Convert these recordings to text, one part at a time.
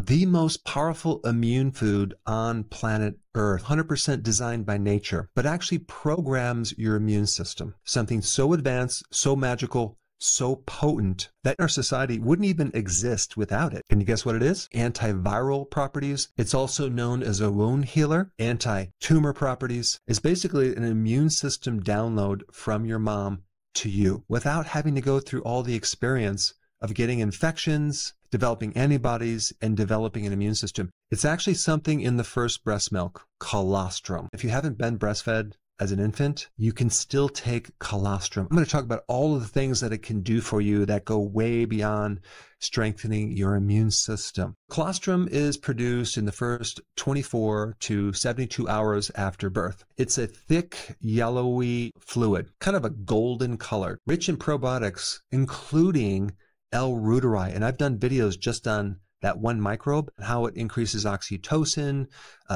the most powerful immune food on planet Earth, 100% designed by nature, but actually programs your immune system. Something so advanced, so magical, so potent that our society wouldn't even exist without it. Can you guess what it is? Antiviral properties. It's also known as a wound healer. Anti-tumor properties. It's basically an immune system download from your mom to you without having to go through all the experience of getting infections, developing antibodies, and developing an immune system. It's actually something in the first breast milk, colostrum. If you haven't been breastfed as an infant, you can still take colostrum. I'm going to talk about all of the things that it can do for you that go way beyond strengthening your immune system. Colostrum is produced in the first 24 to 72 hours after birth. It's a thick, yellowy fluid, kind of a golden color, rich in probiotics, including reuteri. And I've done videos just on that one microbe, and how it increases oxytocin,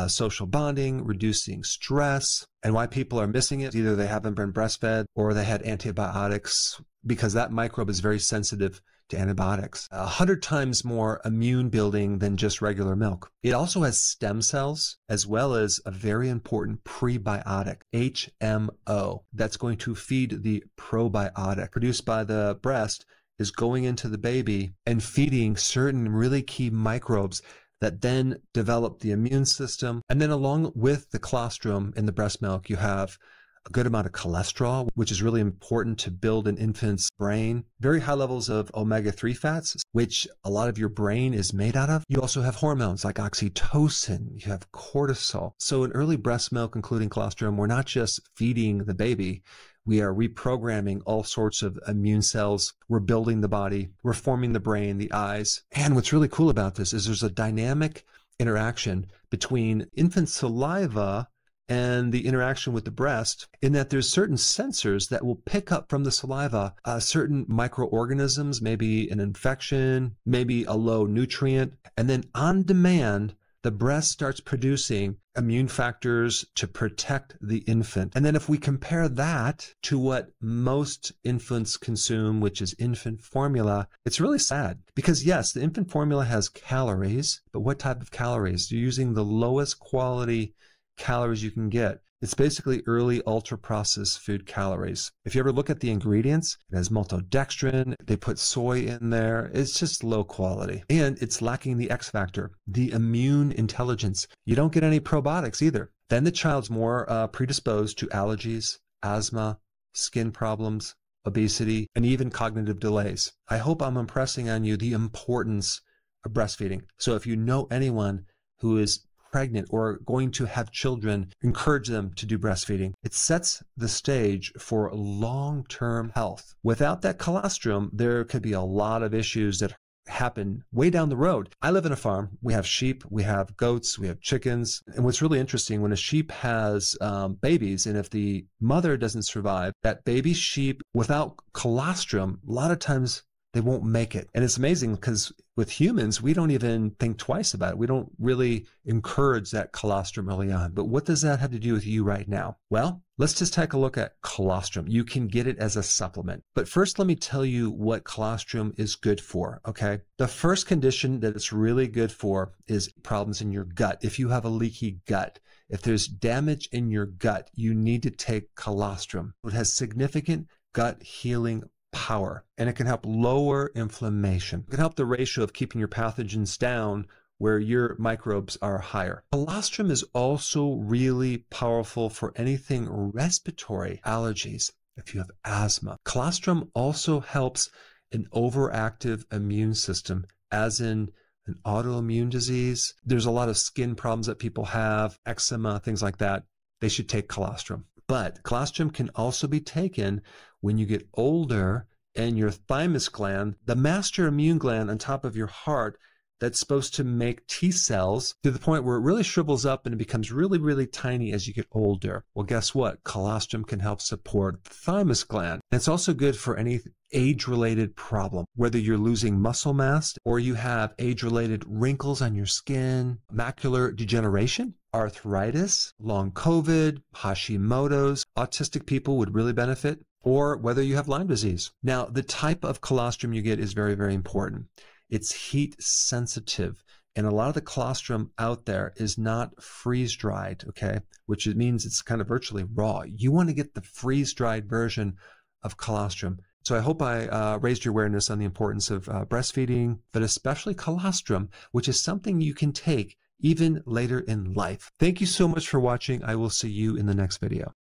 social bonding, reducing stress, and why people are missing it. Either they haven't been breastfed or they had antibiotics, because that microbe is very sensitive to antibiotics. 100 times more immune building than just regular milk. It also has stem cells, as well as a very important prebiotic, HMO, that's going to feed the probiotic produced by the breast, is going into the baby and feeding certain really key microbes that then develop the immune system. And then along with the colostrum in the breast milk, you have a good amount of cholesterol, which is really important to build an infant's brain. Very high levels of omega-3 fats, which a lot of your brain is made out of. You also have hormones like oxytocin, you have cortisol. So in early breast milk, including colostrum, we're not just feeding the baby, we are reprogramming all sorts of immune cells. We're building the body. We're forming the brain, the eyes. And what's really cool about this is there's a dynamic interaction between infant saliva and the interaction with the breast, in that there's certain sensors that will pick up from the saliva certain microorganisms, maybe an infection, maybe a low nutrient, and then on demand, the breast starts producing immune factors to protect the infant. And then if we compare that to what most infants consume, which is infant formula, it's really sad. Because yes, the infant formula has calories, but what type of calories? You're using the lowest quality calories you can get. It's basically early ultra-processed food calories. If you ever look at the ingredients, it has maltodextrin, they put soy in there. It's just low quality. And it's lacking the X factor, the immune intelligence. You don't get any probiotics either. Then the child's more predisposed to allergies, asthma, skin problems, obesity, and even cognitive delays. I hope I'm impressing on you the importance of breastfeeding. So if you know anyone who is pregnant or going to have children, encourage them to do breastfeeding. It sets the stage for long-term health. Without that colostrum, there could be a lot of issues that happen way down the road. I live in a farm. We have sheep, we have goats, we have chickens. And what's really interesting, when a sheep has babies, and if the mother doesn't survive, that baby sheep without colostrum, a lot of times they won't make it. And it's amazing because with humans, we don't even think twice about it. We don't really encourage that colostrum early on. But what does that have to do with you right now? Well, let's just take a look at colostrum. You can get it as a supplement. But first, let me tell you what colostrum is good for, okay? The first condition that it's really good for is problems in your gut. If you have a leaky gut, if there's damage in your gut, you need to take colostrum. It has significant gut healing power, and it can help lower inflammation. It can help the ratio of keeping your pathogens down where your microbes are higher. Colostrum is also really powerful for anything respiratory, allergies, if you have asthma. Colostrum also helps an overactive immune system, as in an autoimmune disease. There's a lot of skin problems that people have, eczema, things like that. They should take colostrum. But colostrum can also be taken when you get older and your thymus gland, the master immune gland on top of your heart that's supposed to make T cells, to the point where it really shrivels up and it becomes really, really tiny as you get older. Well, guess what? Colostrum can help support the thymus gland. And it's also good for any age-related problem, whether you're losing muscle mass or you have age-related wrinkles on your skin, macular degeneration, arthritis, long COVID, Hashimoto's, autistic people would really benefit, or whether you have Lyme disease. Now, the type of colostrum you get is very, very important. It's heat sensitive, And a lot of the colostrum out there is not freeze-dried, okay? Which means it's kind of virtually raw. You want to get the freeze-dried version of colostrum. So I hope I raised your awareness on the importance of breastfeeding, but especially colostrum, which is something you can take even later in life. Thank you so much for watching. I will see you in the next video.